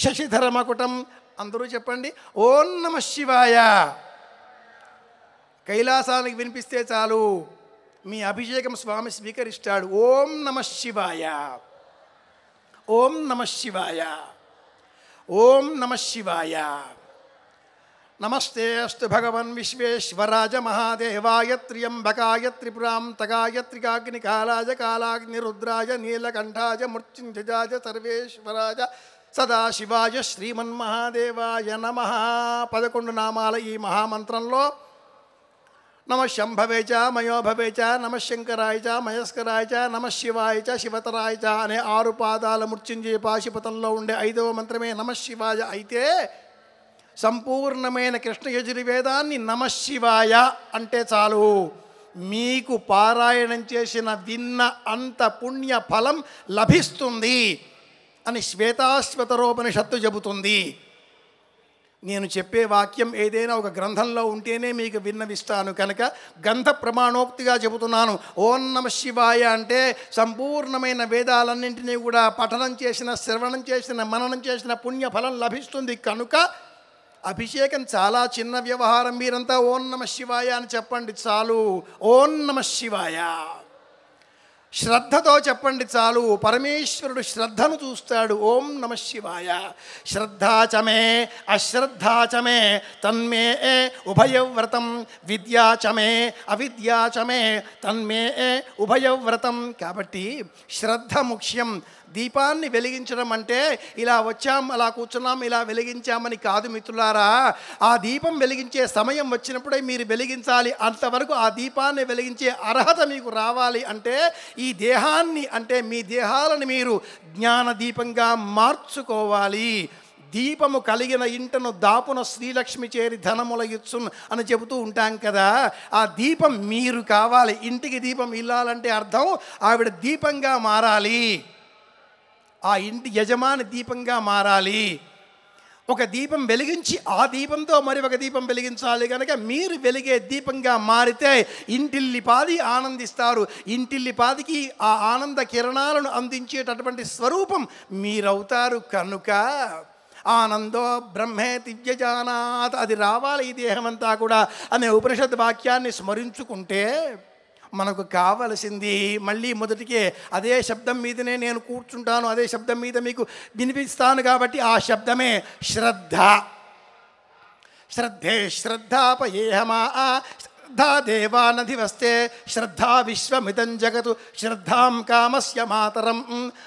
శశిధరమకుటం. అందరూ చెప్పండి, ఓం నమ శివాయ. కైలాసానికి వినిపిస్తే చాలు, మీ అభిషేకం స్వామి స్వీకరిస్తాడు. ఓం నమ శివాయ, ఓం నమ శివాయ, ఓం నమ శివాయ. నమస్తే అస్తు భగవన్ విశ్వేశ్వరాజ మహాదేవాయ త్ర్యంబకాయ త్రిపురాంతకాయ త్రికాగ్నికాలాయ కాలాగ్నిరుద్రాయ నీలకంఠాయ మృత్యుంజయాయ సర్వేశ్వరాయ సదాశివాయ శ్రీమన్మహాదేవాయ నమః. 11 నామాల ఈ మహామంత్రంలో నమ శంభవే చ మయోభవే చ నమ శంకరాయ చ మయస్కరాయ చ నమ శివాయ చ శివతరాయ చ అనే 6 పాదాల మృత్యుంజయ పాశుపతంలో ఉండే 5వ మంత్రమే నమ శివాయ. అయితే సంపూర్ణమైన కృష్ణ యజుర్వేదాన్ని నమ శివాయ అంటే చాలు, మీకు పారాయణం చేసిన విన్న అంత పుణ్య ఫలం లభిస్తుంది అని శ్వేతాశ్వతరోపనిషత్తు చెబుతుంది. నేను చెప్పే వాక్యం ఏదైనా ఒక గ్రంథంలో ఉంటేనే మీకు విన్నవిస్తాను కనుక గ్రంథ ప్రమాణోక్తిగా చెబుతున్నాను. ఓం నమ శివాయ అంటే సంపూర్ణమైన వేదాలన్నింటినీ కూడా పఠనం చేసిన, శ్రవణం చేసిన, మననం చేసిన పుణ్యఫలం లభిస్తుంది కనుక అభిషేకం చాలా చిన్న వ్యవహారం. మీరంతా ఓం నమ శివాయ అని చెప్పండి చాలు. ఓం నమ శివాయ శ్రద్ధతో చెప్పండి చాలు, పరమేశ్వరుడు శ్రద్ధను చూస్తాడు. ఓం నమ శివాయ. శ్రద్ధాచమే అశ్రద్ధాచమే తన్మే ఉభయవ్రతం, విద్యాచమే అవిద్యాచమే తన్మే ఉభయవ్రతం. కాబట్టి శ్రద్ధ ముఖ్యం. దీపాన్ని వెలిగించడం అంటే ఇలా వచ్చాం, అలా కూర్చున్నాం, ఇలా వెలిగించామని కాదు మిత్రులారా. ఆ దీపం వెలిగించే సమయం వచ్చినప్పుడే మీరు వెలిగించాలి. అంతవరకు ఆ దీపాన్ని వెలిగించే అర్హత మీకు రావాలి. అంటే ఈ దేహాన్ని, అంటే మీ దేహాలను మీరు జ్ఞానదీపంగా మార్చుకోవాలి. దీపము కలిగిన ఇంటను దాపున శ్రీలక్ష్మి చేరి ధనముల ఇచ్చున్ అని చెబుతూ ఉంటాం కదా. ఆ దీపం మీరు కావాలి. ఇంటికి దీపం ఇల్లాలంటే అర్థం ఆవిడ దీపంగా మారాలి, ఆ ఇంటి యజమాని దీపంగా మారాలి. ఒక దీపం వెలిగించి ఆ దీపంతో మరి ఒక దీపం వెలిగించాలి. కనుక మీరు వెలిగే దీపంగా మారితే ఇంటిల్లిపాది ఆనందిస్తారు. ఇంటిల్లిపాదికి ఆ ఆనంద కిరణాలను అందించేటటువంటి స్వరూపం మీరవుతారు. కనుక ఆనందో బ్రహ్మే దివ్యజానాత్, అది రావాలి ఈ దేహమంతా కూడా అనే ఉపనిషత్ వాక్యాన్ని స్మరించుకుంటే మనకు కావలసింది మళ్ళీ మొదటికే అదే శబ్దం మీదనే నేను కూర్చుంటాను, అదే శబ్దం మీద మీకు వినిపిస్తాను. కాబట్టి ఆ శబ్దమే శ్రద్ధ. శ్రద్ధే శ్రద్ధాపయేహమా శ్రద్ధా దేవానధివస్తే శ్రద్ధా విశ్వమిదం జగతు శ్రద్ధాం కామస్య మాతరం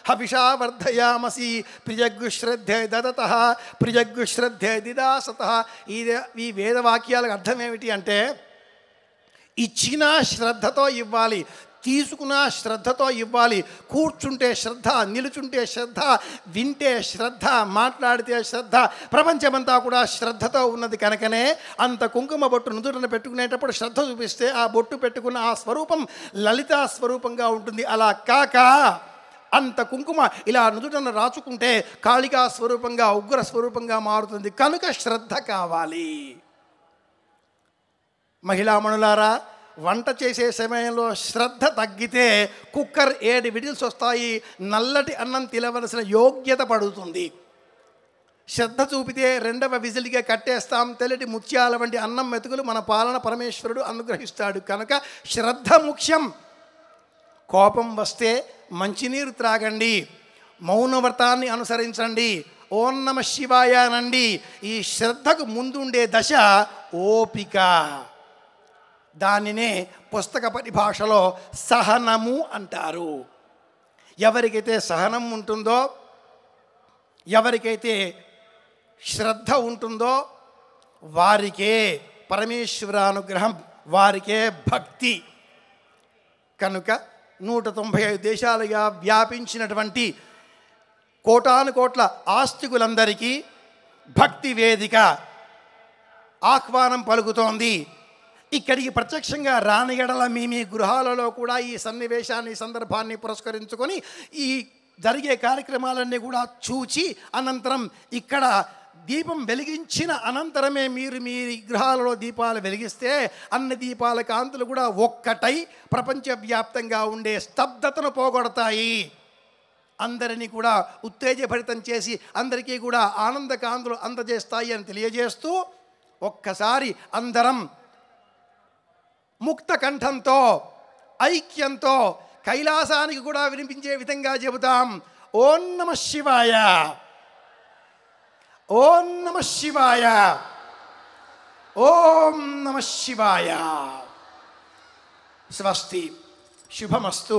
హవిషా వర్ధయామసి ప్రియగ్గు శ్రద్ధే దదతః ప్రియగ్గు శ్రద్ధే దిదాసతః. ఈ వేదవాక్యాలకు అర్థం ఏమిటి అంటే ఇచ్చిన శ్రద్ధతో ఇవ్వాలి, తీసుకున్న శ్రద్ధతో ఇవ్వాలి. కూర్చుంటే శ్రద్ధ, నిలుచుంటే శ్రద్ధ, వింటే శ్రద్ధ, మాట్లాడితే శ్రద్ధ. ప్రపంచమంతా కూడా శ్రద్ధతో ఉన్నది కనుకనే అంత కుంకుమ బొట్టు నుదుటను పెట్టుకునేటప్పుడు శ్రద్ధ చూపిస్తే ఆ బొట్టు పెట్టుకున్న ఆ స్వరూపం లలితా స్వరూపంగా ఉంటుంది. అలా కాక అంత కుంకుమ ఇలా నుదుటను రాచుకుంటే కాళికా స్వరూపంగా, ఉగ్ర స్వరూపంగా మారుతుంది. కనుక శ్రద్ధ కావాలి. మహిళామణులారా, వంట చేసే సమయంలో శ్రద్ధ తగ్గితే కుక్కర్ 7 విజిల్స్ వస్తాయి, నల్లటి అన్నం తినవలసిన యోగ్యత పడుతుంది. శ్రద్ధ చూపితే 2వ విజిల్గా కట్టేస్తాం. తెల్లటి ముత్యాల వంటి అన్నం మెతుకులు మన పాలన పరమేశ్వరుడు అనుగ్రహిస్తాడు. కనుక శ్రద్ధ ముఖ్యం. కోపం వస్తే మంచినీరు త్రాగండి, మౌనవ్రతాన్ని అనుసరించండి, ఓం నమ శివాయ అనండి. ఈ శ్రద్ధకు ముందుండే దశ ఓపిక. దానినే పుస్తక పరిభాషలో సహనము అంటారు. ఎవరికైతే సహనం ఉంటుందో, ఎవరికైతే శ్రద్ధ ఉంటుందో వారికే పరమేశ్వరానుగ్రహం, వారికే భక్తి. కనుక 195 దేశాలుగా వ్యాపించినటువంటి కోటాను కోట్ల ఆస్తికులందరికీ భక్తి వేదిక ఆహ్వానం పలుకుతోంది. ఇక్కడికి ప్రత్యక్షంగా రాని ఎడల మీ గృహాలలో కూడా ఈ సన్నివేశాన్ని, సందర్భాన్ని పురస్కరించుకొని ఈ జరిగే కార్యక్రమాలన్నీ కూడా చూచి అనంతరం ఇక్కడ దీపం వెలిగించిన అనంతరమే మీరు మీ గృహాలలో దీపాలు వెలిగిస్తే అన్ని దీపాల కాంతులు కూడా ఒక్కటై ప్రపంచవ్యాప్తంగా ఉండే స్తబ్దతను పోగొడతాయి. అందరినీ కూడా ఉత్తేజభరితం చేసి అందరికీ కూడా ఆనందకాంతులు అందజేస్తాయి అని తెలియజేస్తూ ఒక్కసారి అందరం ముక్త కంఠంతో ఐక్యంతో కైలాసానికి కూడా వినిపించే విధంగా చెబుతాం. ఓం నమః శివాయ, ఓం నమః శివాయ, ఓం నమః శివాయ. స్వస్తి. శుభమస్తు.